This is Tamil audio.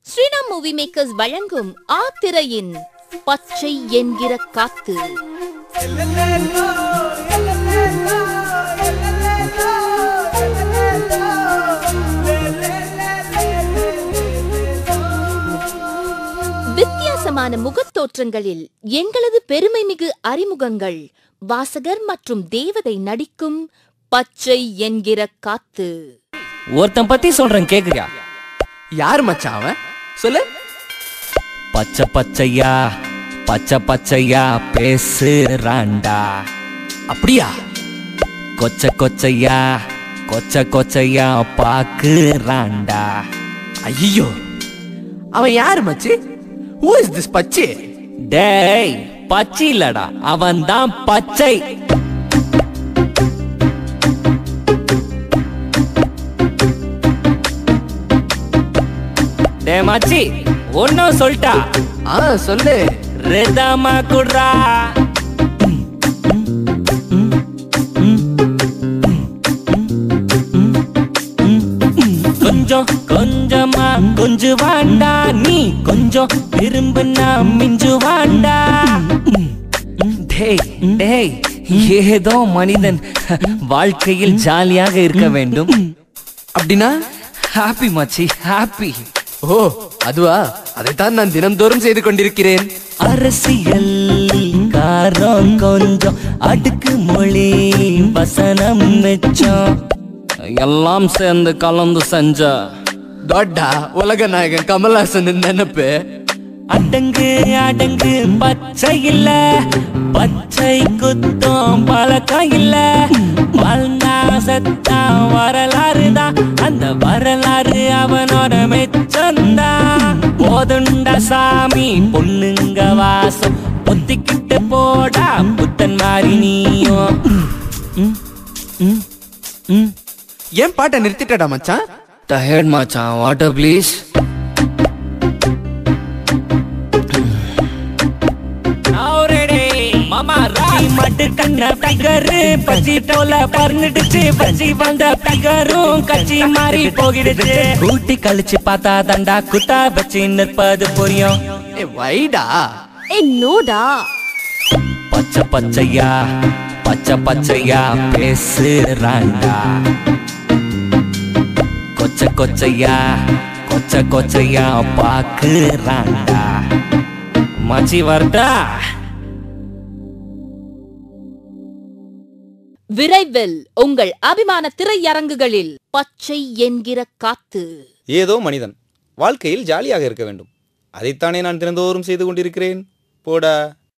ஸ்ரீராம் மூவி மேக்கர்ஸ் வழங்கும் ஆத்திரையின் பச்சை என்கிற காத்து. வித்தியாசமான முகத்தோற்றங்களில் எங்களது பெருமை மிகு அறிமுகங்கள், வாசகர் மற்றும் தேவதை நடிக்கும் பச்சை என்கிற காத்து. ஒருத்தன் பத்தி சொல்றேன் கேக்குறியா? யார் மச்சான் அவன்? சொல்லு. பச்சை பச்சையா பச்சை பச்சையா பேசுறாண்டா. அப்படியா? கொச்சை கொச்சையா கொச்சை கொச்சையா பாக்குறாண்டா. ஐயோ, அவன் யாரு மச்சி? Who is this பச்சை? டேய், பச்சை இல்லடா, அவன் தான் பச்சை. டே மச்சி, ஒன்னும் சொல்லிட்டா? சொல்லு. ரெதமா குடுறா. கொஞ்சம் கொஞ்சமா கொஞ்சம் வாண்டா, நீ கொஞ்சம் திரும்பினா மிஞ்சு வாண்டா. டேய் டேய், ஏதோ மனிதன் வாழ்க்கையில் ஜாலியாக இருக்க வேண்டும். அப்படின்னா ஹாப்பி மச்சி, ஹாப்பி. ஓ, அதுவா? அதைத்தான் நான் தினம்தோறும் செய்து கொண்டிருக்கிறேன். அரசியல் காரம் கொஞ்சம், அடுக்கு மொழி வசனம் மிச்சம், எல்லாம் சேர்ந்து கலந்து செஞ்ச தோட்டா உலக நாயகன் கமல்ஹாசன் நினைப்பு. அடங்கு அடங்கு பச்சை இல்ல, பச்சை குத்தம் பழக்கம் இல்ல, வாழ்ந்தா செத்தா வரலாறு தான், அந்த வரலாறு அவனோட மெச்சந்தா. போதுண்ட சாமி பொண்ணுங்க வாசம், பொத்திக்கிட்டு போடா புத்தன் மாறி நீயும். ஏன் பாட்டை நிறுத்திட்டடா மச்சான்? டயர்ட் மச்சான், வாட்டர் ப்ளீஸ். மாமா ராய் மட்டு கண்ண பிகரு, பச்சி டோல பறந்துடுச்சு, பச்சி வந்த பிகரும் கச்சி மாறி போகிடுச்சு. கூட்டி கழிச்சு பார்த்தா தண்டா குத்தா வச்சு நிற்பது புரியும். வைடா. நோடா. பச்சை பச்சையா பச்சை பச்சையா பேசுறாண்டா. கொச்சை கொச்சையா கொச்சை கொச்சையா பாக்குறாண்டா. மச்சி வரட்டா? விரைவில் உங்கள் அபிமான திரையரங்குகளில் பச்சை என்கிற காத்து. ஏதோ மனிதன் வாழ்க்கையில் ஜாலியாக இருக்க வேண்டும். அதைத்தானே நான் தினந்தோறும் செய்து கொண்டிருக்கிறேன். போடா.